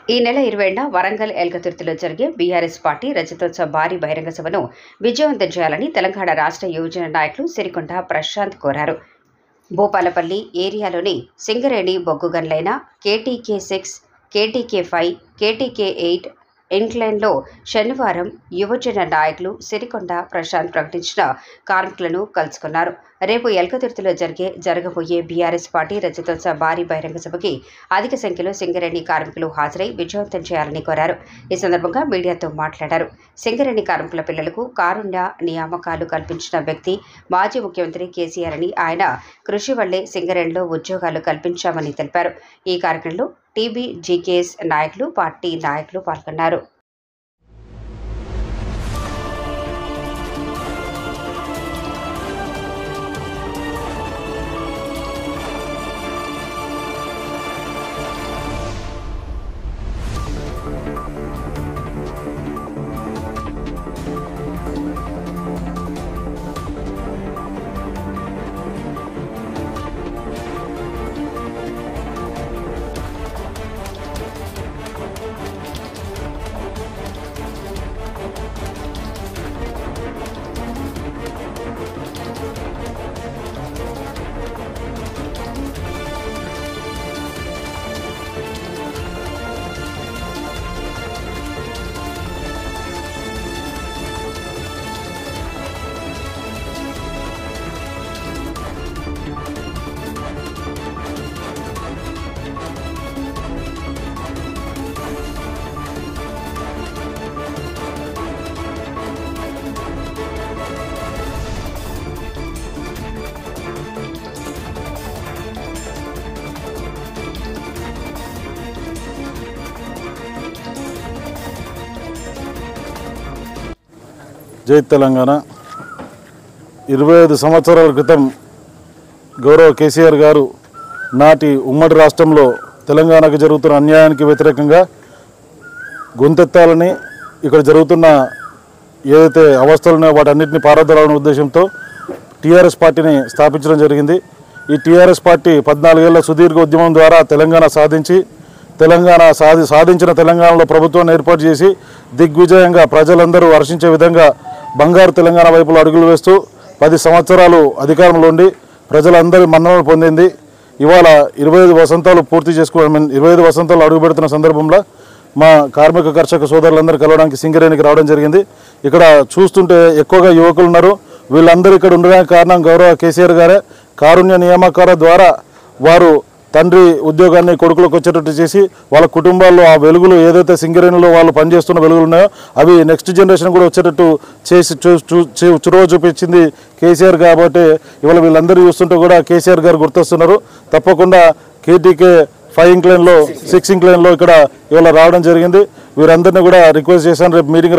ఈ నెల 20న వరంగల్ ఎల్కతుర్తిలో జరిగే బీఆర్ఎస్ పార్టీ రజతోత్సవ భారీ బహిరంగ సభను విజయవంతం చేయాలని తెలంగాణ రాష్ట్ర యువజన నాయకులు సిరికొండ ప్రశాంత్ కోరారు. భూపాలపల్లి ఏరియాలోని సింగరేణి బొగ్గు గన్లైన కేటీకే 6, కేటీకే 5, కేటీకే 8 ఇంక్లైన్లో శనివారం యువజన నాయకులు సిరికొండ ప్రశాంత్ ప్రకటించిన కార్మికులను కలుసుకున్నారు. రేపు ఎల్కతుర్తిలో జరగబోయే బీఆర్ఎస్ పార్టీ రజతోత్సవ భారీ బహిరంగ సభకి అధిక సంఖ్యలో సింగరేణి కార్మికులు హాజరై విజయవంతం చేయాలని కోరారు. ఈ సందర్భంగా మీడియాతో మాట్లాడారు. సింగరేణి కార్మికుల పిల్లలకు కారుణ్య నియామకాలు కల్పించిన వ్యక్తి మాజీ ముఖ్యమంత్రి కేసీఆర్ అని, ఆయన కృషి వల్లే సింగరేణిలో ఉద్యోగాలు కల్పించామని తెలిపారు. ఈ కార్యక్రమంలో టీబీజీకేఎస్ నాయకులు, పార్టీ నాయకులు పాల్గొన్నారు. జై తెలంగాణ. 25 సంవత్సరాల క్రితం గౌరవ కేసీఆర్ గారు నాటి ఉమ్మడి రాష్ట్రంలో తెలంగాణకు జరుగుతున్న అన్యాయానికి వ్యతిరేకంగా గొంతెత్తాలని, ఇక్కడ జరుగుతున్న ఏదైతే అవస్థలున్నాయో వాటన్నిటిని పారదోలాలనే ఉద్దేశంతో టీఆర్ఎస్ పార్టీని స్థాపించడం జరిగింది. ఈ టీఆర్ఎస్ పార్టీ 14 ఏళ్ల సుదీర్ఘ ఉద్యమం ద్వారా తెలంగాణ సాధించిన తెలంగాణలో ప్రభుత్వాన్ని ఏర్పాటు చేసి దిగ్విజయంగా ప్రజలందరూ హర్షించే విధంగా బంగారు తెలంగాణ వైపులో అడుగులు వేస్తూ 10 సంవత్సరాలు అధికారంలో ఉండి ప్రజలందరి మన్ననలు పొందింది. ఇవాళ 25 వసంతాలు పూర్తి 25 వసంతాలు అడుగు పెడుతున్న సందర్భంలో మా కార్మిక కర్షక సోదరులందరూ కలవడానికి సింగరేణికి రావడం జరిగింది. ఇక్కడ చూస్తుంటే ఎక్కువగా యువకులు ఉన్నారు. వీళ్ళందరూ ఇక్కడ ఉండడానికి కారణం గౌరవ కేసీఆర్ గారే. కారుణ్య నియామకాల ద్వారా వారు తండ్రి ఉద్యోగాన్ని కొడుకులకు వచ్చేటట్టు చేసి వాళ్ళ కుటుంబాల్లో ఆ వెలుగులు ఏదైతే సింగరేణిలో వాళ్ళు పనిచేస్తున్న వెలుగులు ఉన్నాయో అవి నెక్స్ట్ జనరేషన్ కూడా వచ్చేటట్టు చేసి చొరవ చూపించింది కేసీఆర్. కాబట్టి ఇవాళ వీళ్ళందరూ చూస్తుంటే కూడా కేసీఆర్ గారు గుర్తొస్తున్నారు. తప్పకుండా కేటీకే 5 ఇంక్లైన్లో 6 ఇంక్లైన్లో ఇక్కడ ఇవాళ రావడం జరిగింది. వీరందరినీ కూడా రిక్వెస్ట్ చేశాను రేపు మీటింగ్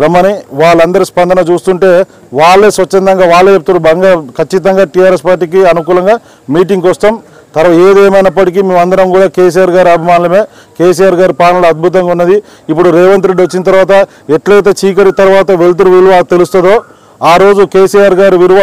రమ్మని. వాళ్ళందరి స్పందన చూస్తుంటే వాళ్ళే స్వచ్ఛందంగా వాళ్ళే చెప్తారు, ఖచ్చితంగా టీఆర్ఎస్ పార్టీకి అనుకూలంగా మీటింగ్కి వస్తాం. తర్వాత ఏదేమైనప్పటికీ మేమందరం కూడా కేసీఆర్ గారి అభిమానులమే. కేసీఆర్ గారి పాలన అద్భుతంగా ఉన్నది. ఇప్పుడు రేవంత్ రెడ్డి వచ్చిన తర్వాత ఎట్లయితే చీకటి తర్వాత వెలుతురు విలువ తెలుస్తుందో ఆ రోజు కేసీఆర్ గారి విలువ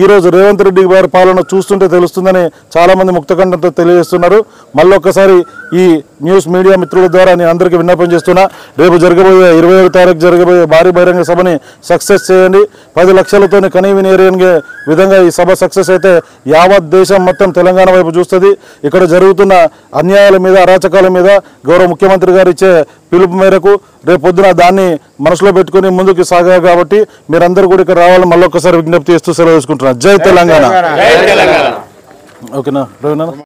ఈరోజు రేవంత్ రెడ్డి గారి పాలన చూస్తుంటే తెలుస్తుందని చాలామంది ముక్తకంఠంతో తెలియజేస్తున్నారు. మళ్ళొక్కసారి ఈ న్యూస్ మీడియా మిత్రుల ద్వారా నేను అందరికీ విన్నపం చేస్తున్నా, రేపు 27వ తారీఖు జరగబోయే భారీ బహిరంగ సభని సక్సెస్ చేయండి. 10 లక్షలతో కనీవినేరియన్గా విధంగా ఈ సభ సక్సెస్ అయితే యావత్ దేశం మొత్తం తెలంగాణ వైపు చూస్తుంది. ఇక్కడ జరుగుతున్న అన్యాయాల మీద, అరాచకాల మీద గౌరవ ముఖ్యమంత్రి గారు ఇచ్చే పిలుపు మేరకు రేపు పొద్దున దాన్ని మనసులో పెట్టుకుని ముందుకు సాగారు. కాబట్టి మీరందరూ కూడా ఇక్కడ రావాలని మళ్ళొక్కసారి విజ్ఞప్తి చేస్తూ సెలవు తీసుకుంటున్నారు. జై తెలంగాణ. ఓకేనా?